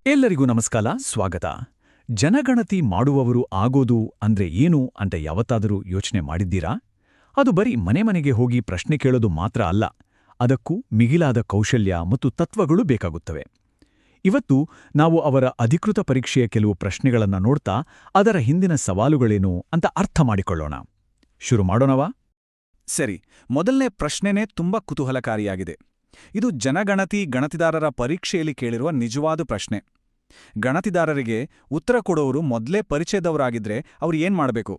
ಎಲ್ಲರಿಗೂ ನಮಸ್ಕಾರ, ಸ್ವಾಗತ. ಜನಗಣತಿ ಮಾಡುವವರು ಆಗೋದು ಅಂದ್ರೆ ಏನು ಅಂತ ಯಾವತ್ತಾದರೂ ಯೋಚನೆ ಮಾಡಿದ್ದೀರಾ? ಅದು ಬರೀ ಮನೆಗೆ ಹೋಗಿ ಪ್ರಶ್ನೆ ಕೇಳೋದು ಮಾತ್ರ ಅಲ್ಲ, ಅದಕ್ಕೂ ಮಿಗಿಲಾದ ಕೌಶಲ್ಯ ಮತ್ತು ತತ್ವಗಳು ಬೇಕಾಗುತ್ತವೆ. ಇವತ್ತು ನಾವು ಅವರ ಅಧಿಕೃತ ಪರೀಕ್ಷೆಯ ಕೆಲವು ಪ್ರಶ್ನೆಗಳನ್ನು ನೋಡ್ತಾ ಅದರ ಹಿಂದಿನ ಸವಾಲುಗಳೇನು ಅಂತ ಅರ್ಥ ಮಾಡಿಕೊಳ್ಳೋಣ. ಶುರು ಮಾಡೋಣವಾ? ಸರಿ, ಮೊದಲನೇ ಪ್ರಶ್ನೆನೇ ತುಂಬಾ ಕುತೂಹಲಕಾರಿಯಾಗಿದೆ. ಇದು ಗಣತಿದಾರರ ಪರೀಕ್ಷೆಯಲ್ಲಿ ಕೇಳಿರುವ ನಿಜವಾದ ಪ್ರಶ್ನೆ. ಗಣತಿದಾರರಿಗೆ ಉತ್ತರ ಕೊಡೋರು ಮೊದಲೇ ಪರಿಚಯದವರಾಗಿದ್ರೆ ಅವ್ರು ಏನ್ ಮಾಡಬೇಕು?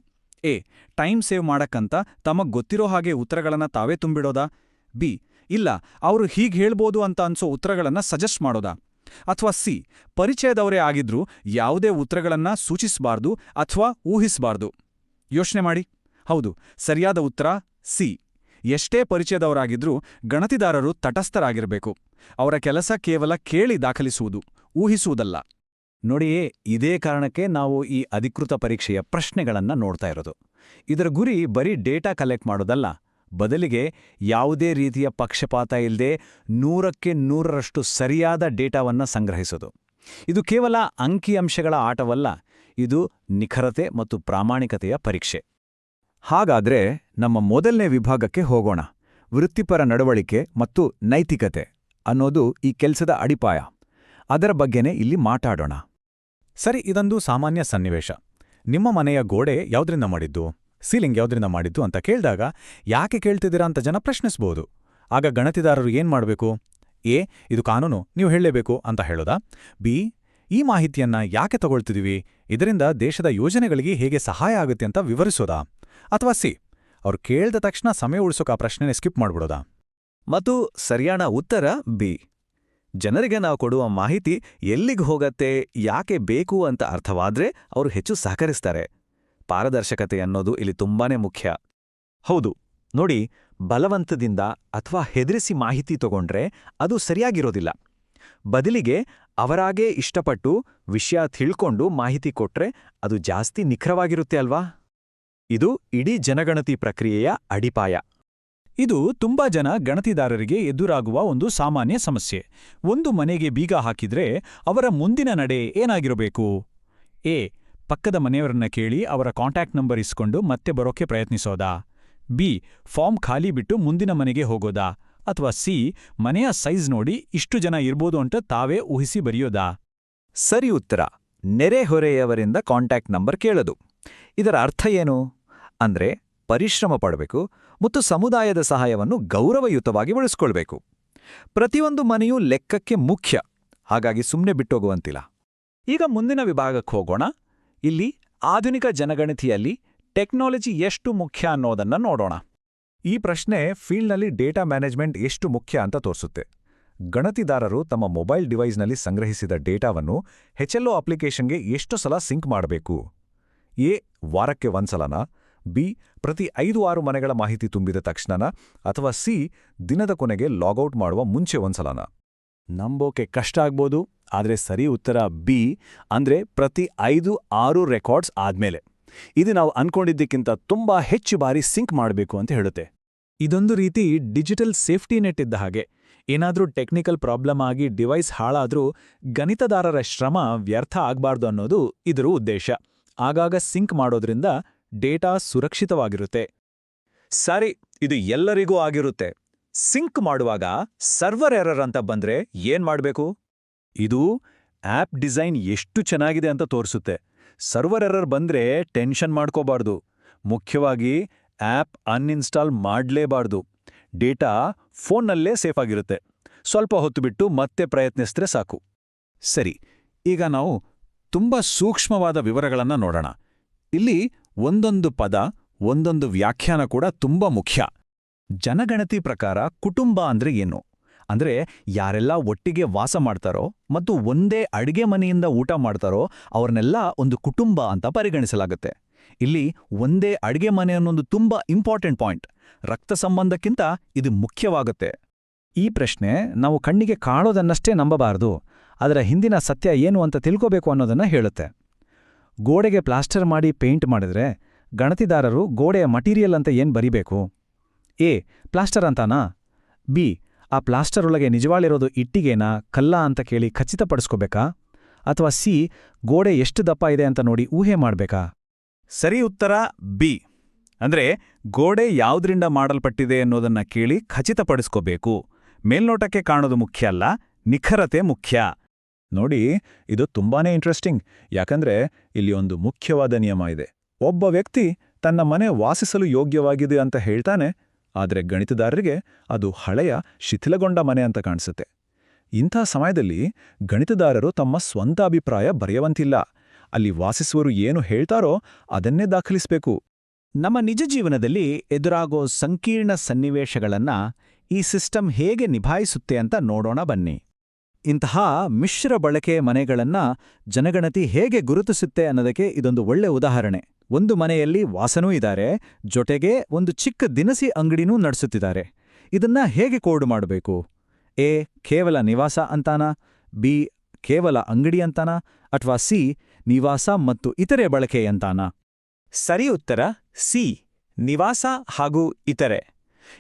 ಎ. ಟೈಮ್ ಸೇವ್ ಮಾಡಕ್ಕಂತ ತಮಗ್ ಗೊತ್ತಿರೋ ಹಾಗೆ ಉತ್ತರಗಳನ್ನ ತಾವೇ ತುಂಬಿಡೋದಾ? ಬಿ. ಇಲ್ಲ, ಅವರು ಹೀಗೆ ಹೇಳ್ಬೋದು ಅಂತ ಅನ್ಸೋ ಉತ್ತರಗಳನ್ನ ಸಜೆಸ್ಟ್ ಮಾಡೋದಾ? ಅಥವಾ ಸಿ. ಪರಿಚಯದವರೇ ಆಗಿದ್ರೂ ಯಾವುದೇ ಉತ್ತರಗಳನ್ನ ಸೂಚಿಸಬಾರ್ದು ಅಥವಾ ಊಹಿಸಬಾರ್ದು? ಯೋಚನೆ ಮಾಡಿ. ಹೌದು, ಸರಿಯಾದ ಉತ್ತರ ಸಿ. ಎಷ್ಟೇ ಪರಿಚಯದವರಾಗಿದ್ರೂ ಗಣತಿದಾರರು ತಟಸ್ಥರಾಗಿರಬೇಕು. ಅವರ ಕೆಲಸ ಕೇವಲ ಕೇಳಿ ದಾಖಲಿಸುವುದು, ಊಹಿಸುವುದಲ್ಲ. ನೋಡಿಯೇ, ಇದೇ ಕಾರಣಕ್ಕೆ ನಾವು ಈ ಅಧಿಕೃತ ಪರೀಕ್ಷೆಯ ಪ್ರಶ್ನೆಗಳನ್ನ ನೋಡ್ತಾ ಇರೋದು. ಇದರ ಗುರಿ ಬರೀ ಡೇಟಾ ಕಲೆಕ್ಟ್ ಮಾಡೋದಲ್ಲ, ಬದಲಿಗೆ ಯಾವುದೇ ರೀತಿಯ ಪಕ್ಷಪಾತ ಇಲ್ಲದೆ 100ಕ್ಕೆ 100ರಷ್ಟು ಸರಿಯಾದ ಡೇಟಾವನ್ನ ಸಂಗ್ರಹಿಸೋದು. ಇದು ಕೇವಲ ಅಂಕಿಅಂಶಗಳ ಆಟವಲ್ಲ, ಇದು ನಿಖರತೆ ಮತ್ತು ಪ್ರಾಮಾಣಿಕತೆಯ ಪರೀಕ್ಷೆ. ಹಾಗಾದ್ರೆ ನಮ್ಮ ಮೊದಲನೇ ವಿಭಾಗಕ್ಕೆ ಹೋಗೋಣ. ವೃತ್ತಿಪರ ನಡವಳಿಕೆ ಮತ್ತು ನೈತಿಕತೆ ಅನ್ನೋದು ಈ ಕೆಲಸದ ಅಡಿಪಾಯ. ಅದರ ಬಗ್ಗೆನೇ ಇಲ್ಲಿ ಮಾತಾಡೋಣ. ಸರಿ, ಇದೊಂದು ಸಾಮಾನ್ಯ ಸನ್ನಿವೇಶ. ನಿಮ್ಮ ಮನೆಯ ಗೋಡೆ ಯಾವ್ದ್ರಿಂದ ಮಾಡಿದ್ದು, ಸೀಲಿಂಗ್ ಯಾವ್ದ್ರಿಂದ ಮಾಡಿದ್ದು ಅಂತ ಕೇಳಿದಾಗ ಯಾಕೆ ಕೇಳ್ತಿದ್ದೀರಾ ಅಂತ ಜನ ಪ್ರಶ್ನಿಸ್ಬೋದು. ಆಗ ಗಣತಿದಾರರು ಏನ್ ಮಾಡಬೇಕು? ಎ. ಇದು ಕಾನೂನು, ನೀವು ಹೇಳಲೇಬೇಕು ಅಂತ ಹೇಳೋದಾ? ಬಿ. ಈ ಮಾಹಿತಿಯನ್ನ ಯಾಕೆ ತಗೊಳ್ತಿದೀವಿ, ಇದರಿಂದ ದೇಶದ ಯೋಜನೆಗಳಿಗೆ ಹೇಗೆ ಸಹಾಯ ಆಗುತ್ತೆ ಅಂತ ವಿವರಿಸೋದಾ? ಅಥವಾ ಸಿ. ಅವ್ರು ಕೇಳ್ದ ತಕ್ಷಣ ಸಮಯ ಉಳಿಸೋಕೆ ಆ ಪ್ರಶ್ನೆನೇ ಸ್ಕಿಪ್ ಮಾಡ್ಬಿಡೋದಾ? ಮತ್ತು ಸರಿಯಾದ ಉತ್ತರ ಬಿ. ಜನರಿಗೆ ನಾವು ಕೊಡುವ ಮಾಹಿತಿ ಎಲ್ಲಿಗೆ ಹೋಗತ್ತೆ, ಯಾಕೆ ಬೇಕು ಅಂತ ಅರ್ಥವಾದ್ರೆ ಅವರು ಹೆಚ್ಚು ಸಹಕರಿಸ್ತಾರೆ. ಪಾರದರ್ಶಕತೆ ಅನ್ನೋದು ಇಲ್ಲಿ ತುಂಬಾನೇ ಮುಖ್ಯ. ಹೌದು, ನೋಡಿ, ಬಲವಂತದಿಂದ ಅಥವಾ ಹೆದರಿಸಿ ಮಾಹಿತಿ ತಗೊಂಡ್ರೆ ಅದು ಸರಿಯಾಗಿರೋದಿಲ್ಲ. ಬದಲಿಗೆ ಅವರಾಗೇ ಇಷ್ಟಪಟ್ಟು ವಿಷಯ ತಿಳ್ಕೊಂಡು ಮಾಹಿತಿ ಕೊಟ್ರೆ ಅದು ಜಾಸ್ತಿ ನಿಖರವಾಗಿರುತ್ತೆ ಅಲ್ವಾ? ಇದು ಇಡೀ ಜನಗಣತಿ ಪ್ರಕ್ರಿಯೆಯ ಅಡಿಪಾಯ. ಇದು ತುಂಬಾ ಜನ ಗಣತಿದಾರರಿಗೆ ಎದುರಾಗುವ ಒಂದು ಸಾಮಾನ್ಯ ಸಮಸ್ಯೆ. ಒಂದು ಮನೆಗೆ ಬೀಗ ಹಾಕಿದ್ರೆ ಅವರ ಮುಂದಿನ ನಡೆ ಏನಾಗಿರಬೇಕು? ಎ. ಪಕ್ಕದ ಮನೆಯವರನ್ನ ಕೇಳಿ ಅವರ ಕಾಂಟ್ಯಾಕ್ಟ್ ನಂಬರ್ ಇಸ್ಕೊಂಡು ಮತ್ತೆ ಬರೋಕೆ ಪ್ರಯತ್ನಿಸೋದಾ? ಬಿ. ಫಾರ್ಮ್ ಖಾಲಿ ಬಿಟ್ಟು ಮುಂದಿನ ಮನೆಗೆ ಹೋಗೋದಾ? ಅಥವಾ ಸಿ. ಮನೆಯ ಸೈಜ್ ನೋಡಿ ಇಷ್ಟು ಜನ ಇರ್ಬೋದು ಅಂತ ತಾವೇ ಊಹಿಸಿ ಬರೆಯೋದಾ? ಸರಿ ಉತ್ತರ ನೆರೆಹೊರೆಯವರಿಂದ ಕಾಂಟ್ಯಾಕ್ಟ್ ನಂಬರ್ ಕೇಳೋದು. ಇದರ ಅರ್ಥ ಏನು ಅಂದ್ರೆ ಪರಿಶ್ರಮ ಪಡಬೇಕು ಮತ್ತು ಸಮುದಾಯದ ಸಹಾಯವನ್ನು ಗೌರವಯುತವಾಗಿ ಬಳಸ್ಕೊಳ್ಬೇಕು. ಪ್ರತಿಯೊಂದು ಮನೆಯೂ ಲೆಕ್ಕಕ್ಕೆ ಮುಖ್ಯ, ಹಾಗಾಗಿ ಸುಮ್ಮನೆ ಬಿಟ್ಟೋಗುವಂತಿಲ್ಲ. ಈಗ ಮುಂದಿನ ವಿಭಾಗಕ್ಕೆ ಹೋಗೋಣ. ಇಲ್ಲಿ ಆಧುನಿಕ ಜನಗಣತಿಯಲ್ಲಿ ಟೆಕ್ನಾಲಜಿ ಎಷ್ಟು ಮುಖ್ಯ ಅನ್ನೋದನ್ನ ನೋಡೋಣ. ಈ ಪ್ರಶ್ನೆ ಫೀಲ್ಡ್ನಲ್ಲಿ ಡೇಟಾ ಮ್ಯಾನೇಜ್ಮೆಂಟ್ ಎಷ್ಟು ಮುಖ್ಯ ಅಂತ ತೋರಿಸುತ್ತೆ. ಗಣತಿದಾರರು ತಮ್ಮ ಮೊಬೈಲ್ ಡಿವೈಸ್ನಲ್ಲಿ ಸಂಗ್ರಹಿಸಿದ ಡೇಟಾವನ್ನು HLO ಅಪ್ಲಿಕೇಶನ್ಗೆ ಎಷ್ಟು ಸಲ ಸಿಂಕ್ ಮಾಡಬೇಕು? ಎ. ವಾರಕ್ಕೆ ಒಂದ್ಸಲನಾ? ಬಿ. ಪ್ರತಿ 5-6 ಮನೆಗಳ ಮಾಹಿತಿ ತುಂಬಿದ ತಕ್ಷಣನ? ಅಥವಾ ಸಿ. ದಿನದ ಕೊನೆಗೆ ಲಾಗೌಟ್ ಮಾಡುವ ಮುಂಚೆ ಒಂದ್ಸಲನ? ನಂಬೋಕೆ ಕಷ್ಟ ಆಗ್ಬೋದು, ಆದ್ರೆ ಸರಿ ಉತ್ತರ ಬಿ. ಅಂದ್ರೆ ಪ್ರತಿ 5-6 ರೆಕಾರ್ಡ್ಸ್ ಆದ್ಮೇಲೆ. ಇದು ನಾವು ಅನ್ಕೊಂಡಿದ್ದಕ್ಕಿಂತ ತುಂಬಾ ಹೆಚ್ಚು ಬಾರಿ ಸಿಂಕ್ ಮಾಡಬೇಕು ಅಂತ ಹೇಳುತ್ತೆ. ಇದೊಂದು ರೀತಿ ಡಿಜಿಟಲ್ ಸೇಫ್ಟಿ ನೆಟ್ ಇದ್ದ ಹಾಗೆ. ಏನಾದ್ರೂ ಟೆಕ್ನಿಕಲ್ ಪ್ರಾಬ್ಲಮ್ ಆಗಿ ಡಿವೈಸ್ ಹಾಳಾದ್ರೂ ಗಣಿತದಾರರ ಶ್ರಮ ವ್ಯರ್ಥ ಆಗ್ಬಾರ್ದು ಅನ್ನೋದು ಇದರ ಉದ್ದೇಶ. ಆಗಾಗ ಸಿಂಕ್ ಮಾಡೋದ್ರಿಂದ ಡೇಟಾ ಸುರಕ್ಷಿತವಾಗಿರುತ್ತೆ. ಸರಿ, ಇದು ಎಲ್ಲರಿಗೂ ಆಗಿರುತ್ತೆ. ಸಿಂಕ್ ಮಾಡುವಾಗ ಸರ್ವರ್ ಎರರ್ ಅಂತ ಬಂದ್ರೆ ಏನ್ ಮಾಡ್ಬೇಕು? ಇದು ಆಪ್ ಡಿಸೈನ್ ಎಷ್ಟು ಚೆನ್ನಾಗಿದೆ ಅಂತ ತೋರಿಸುತ್ತೆ. ಸರ್ವರ್ ಎರರ್ ಬಂದ್ರೆ ಟೆನ್ಷನ್ ಮಾಡ್ಕೋಬಾರ್ದು. ಮುಖ್ಯವಾಗಿ ಆಪ್ ಅನ್ಇನ್ಸ್ಟಾಲ್ ಮಾಡ್ಲೇಬಾರ್ದು. ಡೇಟಾ ಫೋನ್ನಲ್ಲೇ ಸೇಫ್ ಆಗಿರುತ್ತೆ. ಸ್ವಲ್ಪ ಹೊತ್ತು ಬಿಟ್ಟು ಮತ್ತೆ ಪ್ರಯತ್ನಿಸಿದ್ರೆ ಸಾಕು. ಸರಿ, ಈಗ ನಾವು ತುಂಬಾ ಸೂಕ್ಷ್ಮವಾದ ವಿವರಗಳನ್ನ ನೋಡೋಣ. ಇಲ್ಲಿ ಒಂದೊಂದು ಪದ, ಒಂದೊಂದು ವ್ಯಾಖ್ಯಾನ ಕೂಡ ತುಂಬಾ ಮುಖ್ಯ. ಜನಗಣತಿ ಪ್ರಕಾರ ಕುಟುಂಬ ಅಂದ್ರೆ ಏನು? ಅಂದ್ರೆ ಯಾರೆಲ್ಲ ಒಟ್ಟಿಗೆ ವಾಸ ಮಾಡ್ತಾರೋ ಮತ್ತು ಒಂದೇ ಅಡಿಗೆ ಮನೆಯಿಂದ ಊಟ ಮಾಡ್ತಾರೋ ಅವ್ರನ್ನೆಲ್ಲ ಒಂದು ಕುಟುಂಬ ಅಂತ ಪರಿಗಣಿಸಲಾಗುತ್ತೆ. ಇಲ್ಲಿ ಒಂದೇ ಅಡಿಗೆ ಮನೆ ಅನ್ನೊಂದು ತುಂಬಾ ಇಂಪಾರ್ಟೆಂಟ್ ಪಾಯಿಂಟ್. ರಕ್ತ ಸಂಬಂಧಕ್ಕಿಂತ ಇದು ಮುಖ್ಯವಾಗುತ್ತೆ. ಈ ಪ್ರಶ್ನೆ ನಾವು ಕಣ್ಣಿಗೆ ಕಾಣೋದನ್ನಷ್ಟೇ ನಂಬಬಾರದು, ಅದರ ಹಿಂದಿನ ಸತ್ಯ ಏನು ಅಂತ ತಿಳ್ಕೋಬೇಕು ಅನ್ನೋದನ್ನ ಹೇಳುತ್ತೆ. ಗೋಡೆಗೆ ಪ್ಲಾಸ್ಟರ್ ಮಾಡಿ ಪೇಂಟ್ ಮಾಡಿದ್ರೆ ಗಣತಿದಾರರು ಗೋಡೆಯ ಮಟೀರಿಯಲ್ ಅಂತ ಏನ್ ಬರಿಬೇಕು? ಎ. ಪ್ಲಾಸ್ಟರ್ ಅಂತಾನಾ? ಬಿ. ಆ ಪ್ಲಾಸ್ಟರ್ ಒಳಗೆ ನಿಜವಾಳಿರೋದು ಇಟ್ಟಿಗೆನಾ ಕಲ್ಲ ಅಂತ ಕೇಳಿ ಖಚಿತಪಡಿಸ್ಕೋಬೇಕಾ? ಅಥವಾ ಸಿ ಗೋಡೆ ಎಷ್ಟು ದಪ್ಪ ಇದೆ ಅಂತ ನೋಡಿ ಊಹೆ ಮಾಡ್ಬೇಕಾ? ಸರಿ ಉತ್ತರ ಬಿ. ಅಂದ್ರೆ ಗೋಡೆ ಯಾವುದರಿಂದ ಮಾಡಲ್ಪಟ್ಟಿದೆ ಅನ್ನೋದನ್ನ ಕೇಳಿ ಖಚಿತಪಡಿಸ್ಕೋಬೇಕು. ಮೇಲ್ನೋಟಕ್ಕೆ ಕಾಣೋದು ಮುಖ್ಯ ಅಲ್ಲ, ನಿಖರತೆ ಮುಖ್ಯ. ನೋಡಿ, ಇದು ತುಂಬಾನೇ ಇಂಟ್ರೆಸ್ಟಿಂಗ್. ಯಾಕಂದ್ರೆ ಇಲ್ಲಿ ಒಂದು ಮುಖ್ಯವಾದ ನಿಯಮ ಇದೆ. ಒಬ್ಬ ವ್ಯಕ್ತಿ ತನ್ನ ಮನೆ ವಾಸಿಸಲು ಯೋಗ್ಯವಾಗಿದೆ ಅಂತ ಹೇಳ್ತಾನೆ, ಆದರೆ ಗಣಿತದಾರರಿಗೆ ಅದು ಹಳೆಯ ಶಿಥಿಲಗೊಂಡ ಮನೆ ಅಂತ ಕಾಣಿಸುತ್ತೆ. ಇಂಥ ಸಮಯದಲ್ಲಿ ಗಣಿತದಾರರು ತಮ್ಮ ಸ್ವಂತ ಅಭಿಪ್ರಾಯ ಬರೆಯುವಂತಿಲ್ಲ. ಅಲ್ಲಿ ವಾಸಿಸುವರು ಏನು ಹೇಳ್ತಾರೋ ಅದನ್ನೇ ದಾಖಲಿಸಬೇಕು. ನಮ್ಮ ನಿಜ ಜೀವನದಲ್ಲಿ ಎದುರಾಗೋ ಸಂಕೀರ್ಣ ಸನ್ನಿವೇಶಗಳನ್ನ ಈ ಸಿಸ್ಟಮ್ ಹೇಗೆ ನಿಭಾಯಿಸುತ್ತೆ ಅಂತ ನೋಡೋಣ ಬನ್ನಿ. ಇಂತಹ ಮಿಶ್ರ ಬಳಕೆ ಮನೆಗಳನ್ನ ಜನಗಣತಿ ಹೇಗೆ ಗುರುತಿಸುತ್ತೆ ಅನ್ನೋದಕ್ಕೆ ಇದೊಂದು ಒಳ್ಳೆ ಉದಾಹರಣೆ. ಒಂದು ಮನೆಯಲ್ಲಿ ವಾಸನೂ ಇದ್ದಾರೆ, ಜೊತೆಗೆ ಒಂದು ಚಿಕ್ಕ ದಿನಸಿ ಅಂಗಡಿನೂ ನಡೆಸುತ್ತಿದ್ದಾರೆ. ಇದನ್ನ ಹೇಗೆ ಕೋಡ್ ಮಾಡಬೇಕು? ಎ ಕೇವಲ ನಿವಾಸ ಅಂತಾನ, ಬಿ ಕೇವಲ ಅಂಗಡಿ ಅಂತಾನ, ಅಥವಾ ಸಿ ನಿವಾಸ ಮತ್ತು ಇತರೆ ಬಳಕೆ ಅಂತಾನ? ಸರಿ ಉತ್ತರ ಸಿ, ನಿವಾಸ ಹಾಗೂ ಇತರೆ.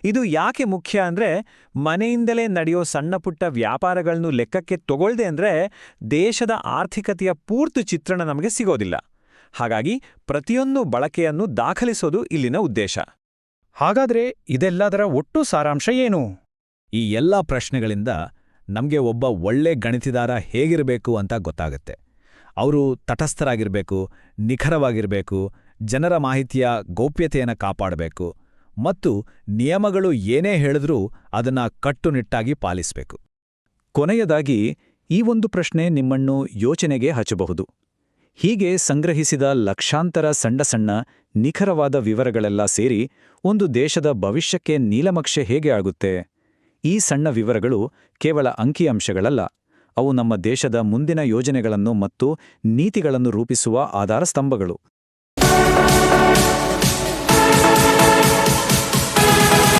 ಇದು ಯಾಕೆ ಮುಖ್ಯ ಅಂದ್ರೆ, ಮನೆಯಿಂದಲೇ ನಡೆಯೋ ಸಣ್ಣಪುಟ್ಟ ವ್ಯಾಪಾರಗಳನ್ನು ಲೆಕ್ಕಕ್ಕೆ ತಗೊಳ್ದೆ ಅಂದ್ರೆ ದೇಶದ ಆರ್ಥಿಕತೆಯ ಪೂರ್ತಿ ಚಿತ್ರಣ ನಮಗೆ ಸಿಗೋದಿಲ್ಲ. ಹಾಗಾಗಿ ಪ್ರತಿಯೊಂದು ಬಳಕೆಯನ್ನು ದಾಖಲಿಸೋದು ಇಲ್ಲಿನ ಉದ್ದೇಶ. ಹಾಗಾದ್ರೆ ಇದೆಲ್ಲದರ ಒಟ್ಟು ಸಾರಾಂಶ ಏನು? ಈ ಎಲ್ಲ ಪ್ರಶ್ನೆಗಳಿಂದ ನಮಗೆ ಒಬ್ಬ ಒಳ್ಳೆ ಗಣಿತದಾರ ಹೇಗಿರಬೇಕು ಅಂತ ಗೊತ್ತಾಗುತ್ತೆ. ಅವರು ತಟಸ್ಥರಾಗಿರಬೇಕು, ನಿಖರವಾಗಿರಬೇಕು, ಜನರ ಮಾಹಿತಿಯ ಗೌಪ್ಯತೆಯನ್ನು ಕಾಪಾಡಬೇಕು ಮತ್ತು ನಿಯಮಗಳು ಏನೇ ಹೇಳಿದ್ರೂ ಅದನ್ನ ಕಟ್ಟುನಿಟ್ಟಾಗಿ ಪಾಲಿಸಬೇಕು. ಕೊನೆಯದಾಗಿ ಈ ಒಂದು ಪ್ರಶ್ನೆ ನಿಮ್ಮನ್ನು ಯೋಚನೆಗೆ ಹಚ್ಚಬಹುದು. ಹೀಗೆ ಸಂಗ್ರಹಿಸಿದ ಲಕ್ಷಾಂತರ ಸಣ್ಣ ಸಣ್ಣ ನಿಖರವಾದ ವಿವರಗಳೆಲ್ಲ ಸೇರಿ ಒಂದು ದೇಶದ ಭವಿಷ್ಯಕ್ಕೆ ನೀಲನಕ್ಷೆ ಹೇಗೆ ಆಗುತ್ತೆ? ಈ ಸಣ್ಣ ವಿವರಗಳು ಕೇವಲ ಅಂಕಿಅಂಶಗಳಲ್ಲ, ಅವು ನಮ್ಮ ದೇಶದ ಮುಂದಿನ ಯೋಜನೆಗಳನ್ನು ಮತ್ತು ನೀತಿಗಳನ್ನು ರೂಪಿಸುವ ಆಧಾರ ಸ್ತಂಭಗಳು.